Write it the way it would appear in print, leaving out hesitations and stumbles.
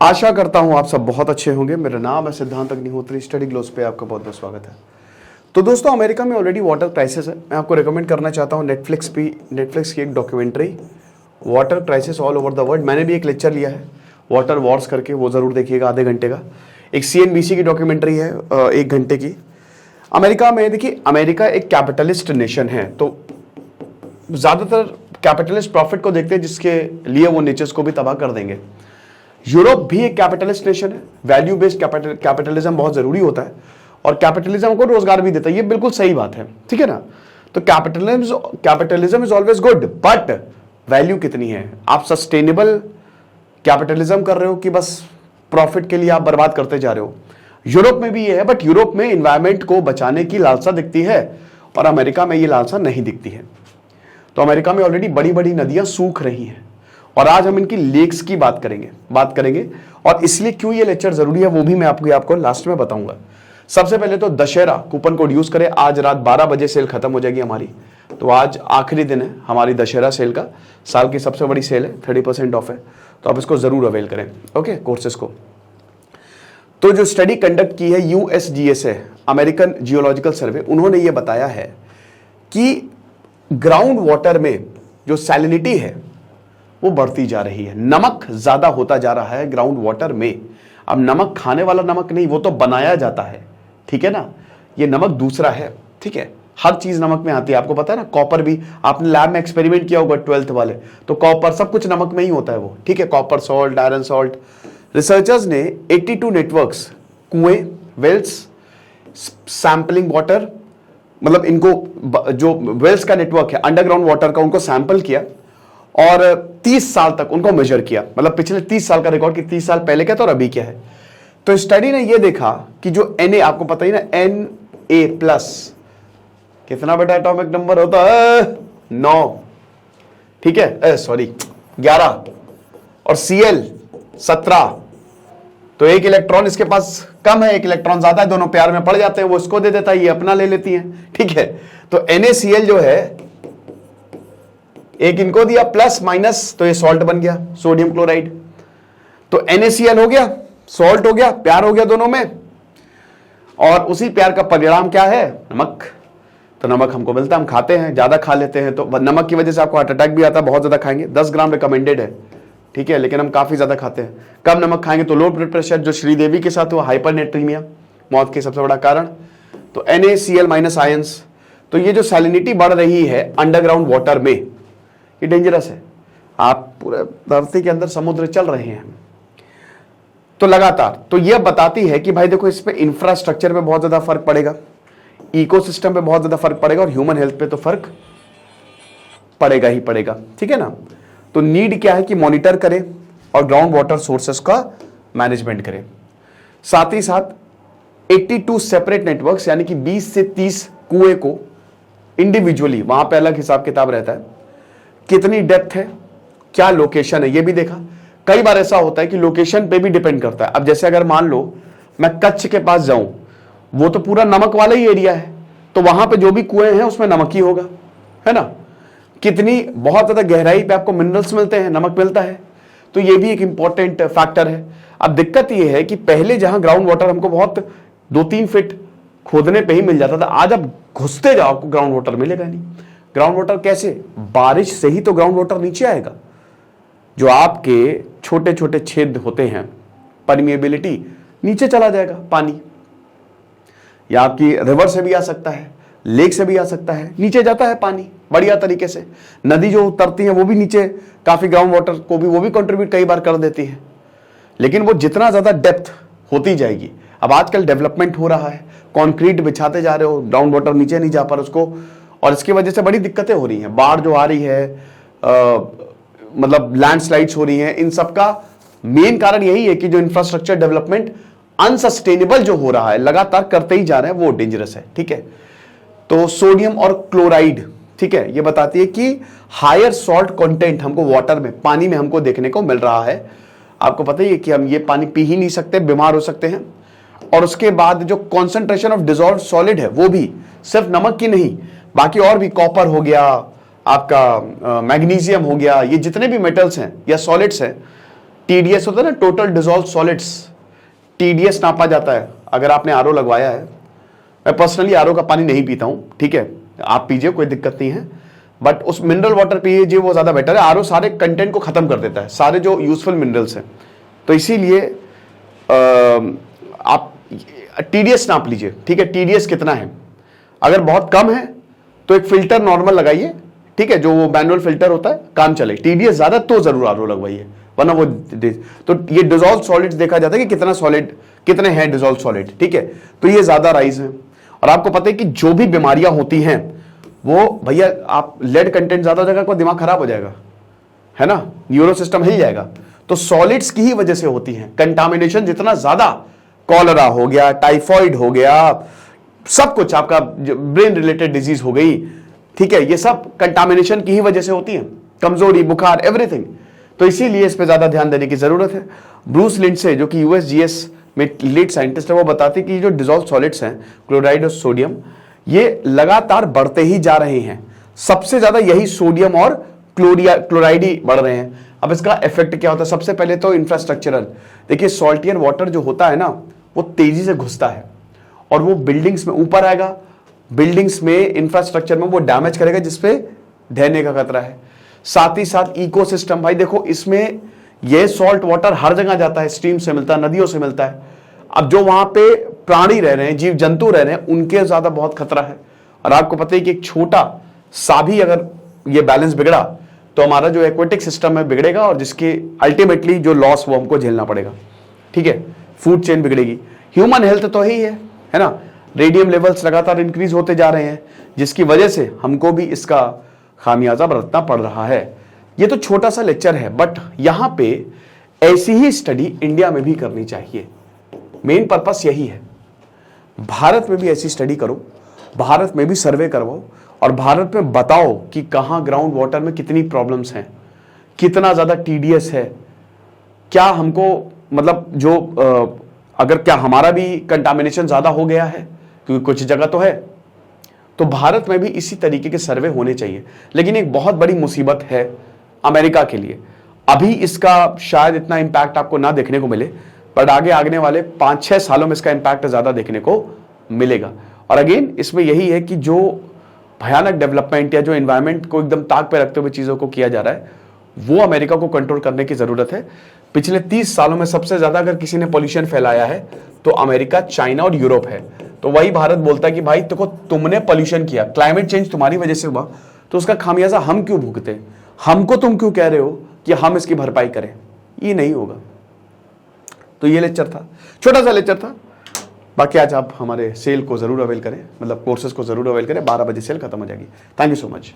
आशा करता हूं आप सब बहुत अच्छे होंगे। मेरा नाम है सिद्धांत अग्निहोत्री, स्टडी ग्लोस पे आपका बहुत बहुत स्वागत है। तो दोस्तों, अमेरिका में ऑलरेडी वाटर क्राइसिस है। मैं आपको रिकमेंड करना चाहता हूं नेटफ्लिक्स की एक documentary water crisis all over the world. मैंने भी एक लेक्चर लिया है वाटर वॉर्स करके, वो ज़रूर देखिएगा, आधे घंटे का। एक CNBC की डॉक्यूमेंट्री है 1 घंटे की। अमेरिका में देखिए, अमेरिका एक कैपिटलिस्ट नेशन है, तो ज़्यादातर कैपिटलिस्ट प्रॉफिट को देखते हैं, जिसके लिए वो नेचर्स को भी तबाह कर देंगे। यूरोप भी एक कैपिटलिस्ट नेशन है। वैल्यू बेस्ड कैपिटलिज्म बहुत जरूरी होता है, और कैपिटलिज्म को रोजगार भी देता है, ये बिल्कुल सही बात है, ठीक है ना। तो capitalism is always good, but value कितनी है? आप सस्टेनेबल कैपिटलिज्म कर रहे हो कि बस प्रॉफिट के लिए आप बर्बाद करते जा रहे हो? यूरोप में भी ये है, बट यूरोप में इन्वायरमेंट को बचाने की लालसा दिखती है, और अमेरिका में ये लालसा नहीं दिखती है। तो अमेरिका में ऑलरेडी बड़ी बड़ी नदियां सूख रही हैं, और आज हम इनकी लेक्स की बात करेंगे। और इसलिए क्यों ये लेक्चर जरूरी है वो भी मैं आपको लास्ट में बताऊंगा। सबसे पहले तो दशहरा कूपन कोड यूज करें। आज रात 12 बजे सेल खत्म हो जाएगी हमारी, तो आज आखिरी दिन है हमारी दशहरा सेल का। साल की सबसे बड़ी सेल है, 30% ऑफ है, तो आप इसको जरूर अवेल करें, ओके, कोर्सेज को। तो जो स्टडी कंडक्ट की है USGS है, अमेरिकन जियोलॉजिकल सर्वे, उन्होंने ये बताया है कि ग्राउंड वाटर में जो सैलिनिटी है वो बढ़ती जा रही है। नमक ज्यादा होता जा रहा है ग्राउंड वाटर में। अब नमक खाने वाला नमक नहीं, वो तो बनाया जाता है, ठीक है ना। ये नमक दूसरा है, ठीक है। हर चीज नमक में आती है, आपको पता है ना। कॉपर भी आपने लैब में एक्सपेरिमेंट किया होगा 12th वाले, तो कॉपर सब कुछ नमक में ही होता है वो, ठीक है। Copper salt, iron salt. Researchers ने 82 नेटवर्क्स, कुएं, वेल्स, सैंपलिंग वाटर, मतलब इनको जो वेल्स का नेटवर्क है अंडरग्राउंड वाटर का, उनको सैंपल किया और 30 साल तक उनको मेजर किया। मतलब पिछले 30 साल का रिकॉर्ड कि 30 साल पहले क्या था और अभी क्या है। तो स्टडी ने यह देखा कि जो Na, आपको पता ही ना, Na+ कितना बेटा एटॉमिक नंबर होता है? 9, ठीक है, सॉरी 11, और Cl 17। तो एक इलेक्ट्रॉन इसके पास कम है, एक इलेक्ट्रॉन ज्यादा है, दोनों प्यार में पड़ जाते हैं, वो इसको दे देता है, ये अपना ले लेती है, ठीक है। तो NaCl जो है, एक इनको दिया प्लस माइनस, तो ये सॉल्ट बन गया, सोडियम क्लोराइड। तो NaCl हो गया, सॉल्ट हो गया, प्यार हो गया दोनों में, और उसी प्यार का परिणाम क्या है? नमक। तो नमक हमको मिलता है, हम खाते हैं, ज्यादा खा लेते हैं, तो नमक की वजह से आपको हार्ट अटैक भी आता है। बहुत ज्यादा खाएंगे, 10 ग्राम रिकमेंडेड है, ठीक है, लेकिन हम काफी ज्यादा खाते हैं। कम नमक खाएंगे तो लो ब्लड प्रेशर, जो श्रीदेवी के साथ हुआ, हाइपरनेट्रीमिया, मौत के सबसे बड़ा कारण। तो NaCl- आयंस। तो ये जो सैलिनिटी बढ़ रही है अंडरग्राउंड वाटर में, ये डेंजरस है। आप पूरे धरती के अंदर समुद्र चल रहे हैं तो लगातार, तो यह बताती है कि भाई देखो, इस पे इंफ्रास्ट्रक्चर पे बहुत ज्यादा फर्क पड़ेगा, इकोसिस्टम पे बहुत ज्यादा फर्क पड़ेगा, और ह्यूमन हेल्थ पे तो फर्क पड़ेगा ही पड़ेगा, ठीक है ना। तो नीड क्या है कि मॉनिटर करें और ग्राउंड वाटर सोर्सेस का मैनेजमेंट करें। साथ ही साथ 82 सेपरेट नेटवर्क्स, यानी कि 20 से 30 कुएं को इंडिविजुअली, वहां पे अलग हिसाब किताब रहता है, कितनी डेप्थ है, क्या लोकेशन है, ये भी देखा। कई बार ऐसा होता है कि लोकेशन पे भी डिपेंड करता है। अब जैसे अगर मान लो मैं कच्छ के पास जाऊं, वो तो पूरा नमक वाला ही एरिया है, तो वहां पे जो भी कुएं हैं उसमें नमक ही होगा, है ना। कितनी बहुत ज्यादा गहराई पे आपको मिनरल्स मिलते हैं, नमक मिलता है, तो ये भी एक इंपॉर्टेंट फैक्टर है। अब दिक्कत ये है कि पहले जहां ग्राउंड वाटर हमको बहुत 2-3 फीट खोदने पे ही मिल जाता था, आज अब घुसते जाओ आपको ग्राउंड वाटर मिलेगा नहीं। ग्राउंड वाटर कैसे? बारिश से ही तो ग्राउंड वाटर नीचे आएगा। जो आपके छोटे छोटे छेद होते हैं, परमिएबिलिटी, नीचे चला जाएगा पानी, या आपकी रिवर से भी आ सकता है, लेक से भी आ सकता है, नीचे जाता है पानी बढ़िया तरीके से। नदी जो उतरती है वो भी नीचे काफी ग्राउंड वाटर को भी वो भी कंट्रीब्यूट कई बार कर देती है, लेकिन वो जितना ज्यादा डेप्थ होती जाएगी। अब आजकल डेवलपमेंट हो रहा है, कंक्रीट बिछाते जा रहे हो, ग्राउंड वाटर नीचे नहीं जा पा रहा उसको, और इसकी वजह से बड़ी दिक्कतें हो रही हैं। बाढ़ जो आ रही है, मतलब लैंडस्लाइड्स हो रही हैं, इन सब का मेन कारण यही है कि जो इंफ्रास्ट्रक्चर डेवलपमेंट अनसस्टेनेबल जो हो रहा है, लगातार करते ही जा रहे हैं, वो डेंजरस है, ठीक है। तो सोडियम और क्लोराइड, ठीक है, ये बताती है कि हायर सॉल्ट कंटेंट हमको वाटर में, पानी में हमको देखने को मिल रहा है। आपको पता ही है कि हम ये पानी पी ही नहीं सकते, बीमार हो सकते हैं। और उसके बाद जो कॉन्सेंट्रेशन ऑफ डिजॉल्व सॉलिड है, वो भी सिर्फ नमक की नहीं, बाकी और भी, कॉपर हो गया, आपका मैग्नीशियम हो गया, ये जितने भी मेटल्स हैं या सॉलिड्स हैं, TDS होता है ना, टोटल डिजॉल्व सॉलिड्स, TDS नापा जाता है। अगर आपने आरओ लगवाया है, मैं पर्सनली आरओ का पानी नहीं पीता हूं, ठीक है, आप पीजिए, कोई दिक्कत नहीं है, बट उस मिनरल वाटर पीजिए, वो ज्यादा बेटर है। आरओ सारे कंटेंट को खत्म कर देता है, सारे जो यूजफुल मिनरल्स हैं, तो इसीलिए आप TDS नाप लीजिए, ठीक है, TDS कितना है। अगर बहुत कम है तो एक फिल्टर नॉर्मल लगाइए, ठीक है, जो वो मैनुअल फिल्टर होता है, काम चले। TDS ज्यादा तो जरूर आरओ लगवाइए, वरना वो तो ये डिजॉल्व सॉलिड्स देखा जाता है कि कितना सॉलिड, कितने हैं डिजॉल्व सॉलिड, ठीक है, तो ये ज्यादा राइज है। और आपको पता है कि जो भी बीमारियां होती हैं वो, भैया आप लेड कंटेंट ज्यादा हो जाएगा, आपका दिमाग खराब हो जाएगा, है ना, न्यूरो सिस्टम हिल जाएगा, तो सॉलिड्स की ही वजह से होती है। कंटामिनेशन जितना ज्यादा, कॉलरा हो गया, टाइफॉइड हो गया, सब कुछ आपका ब्रेन रिलेटेड डिजीज हो गई, ठीक है, ये सब कंटामिनेशन की ही वजह से होती है, कमजोरी, बुखार, एवरीथिंग। तो इसीलिए इस पे ज्यादा ध्यान देने की जरूरत है। ब्रूस लिंडसे, जो कि USGS में लीड साइंटिस्ट है, वो बताते हैं कि जो डिजॉल्व सॉलिड्स हैं, क्लोराइड और सोडियम, ये लगातार बढ़ते ही जा रहे हैं। सबसे ज्यादा यही सोडियम और क्लोराइड ही बढ़ रहे हैं। अब इसका इफेक्ट क्या होता है? सबसे पहले तो इंफ्रास्ट्रक्चरल। देखिए, सॉल्टियर वाटर जो होता है ना, वो तेजी से घुसता है और वो बिल्डिंग्स में ऊपर आएगा, बिल्डिंग्स में, इंफ्रास्ट्रक्चर में वो डैमेज करेगा, जिसपे ढहने का खतरा है। साथ ही साथ इकोसिस्टम, भाई देखो, इसमें ये सॉल्ट वाटर हर जगह जाता है, स्ट्रीम से मिलता है, नदियों से मिलता है। अब जो वहां पे प्राणी रह रहे हैं, जीव जंतु रह रहे हैं, उनके ज्यादा बहुत खतरा है। और आपको पता है कि एक छोटा सा भी अगर ये बैलेंस बिगड़ा तो हमारा जो एक्वेटिक सिस्टम है बिगड़ेगा, और जिसके अल्टीमेटली जो लॉस वो हमको झेलना पड़ेगा, ठीक है, फूड चेन बिगड़ेगी। ह्यूमन हेल्थ तो ही है ना, रेडियम लेवल्स लगातार इंक्रीज होते जा रहे हैं, जिसकी वजह से हमको भी इसका खामियाजा बरतना पड़ रहा है। ये तो छोटा सा लेक्चर है, बट यहां पे ऐसी ही स्टडी इंडिया में भी करनी चाहिए। मेन पर्पस यही है, भारत में भी ऐसी स्टडी करो, भारत में भी सर्वे करवाओ, और भारत में बताओ कि कहां ग्राउंड वाटर में कितनी प्रॉब्लम्स हैं, कितना ज्यादा TDS है, क्या हमको, मतलब जो अगर क्या हमारा भी कंटामिनेशन ज्यादा हो गया है, क्योंकि कुछ जगह तो है। तो भारत में भी इसी तरीके के सर्वे होने चाहिए। लेकिन एक बहुत बड़ी मुसीबत है अमेरिका के लिए, अभी इसका शायद इतना इंपैक्ट आपको ना देखने को मिले, बट आगे आने वाले 5-6 सालों में इसका इंपैक्ट ज्यादा देखने को मिलेगा। और अगेन इसमें यही है कि जो भयानक डेवलपमेंट या जो एनवायरनमेंट को एकदम ताक पे रखते हुए चीजों को किया जा रहा है, वो अमेरिका को कंट्रोल करने की जरूरत है। पिछले 30 सालों में सबसे ज्यादा अगर किसी ने पॉल्यूशन फैलाया है तो अमेरिका, चाइना और यूरोप है। तो वही भारत बोलता है कि भाई देखो, तुमने पॉल्यूशन किया, क्लाइमेट चेंज तुम्हारी वजह से हुआ, तो उसका खामियाजा हम क्यों भुगते, हमको तुम क्यों कह रहे हो कि हम इसकी भरपाई करें? ये नहीं होगा। तो ये लेक्चर था, छोटा सा लेक्चर था। बाकी आज आप हमारे सेल को जरूर अवेल करें, मतलब कोर्सेज को जरूर अवेल करें, 12 बजे सेल खत्म हो जाएगी। Thank you so much.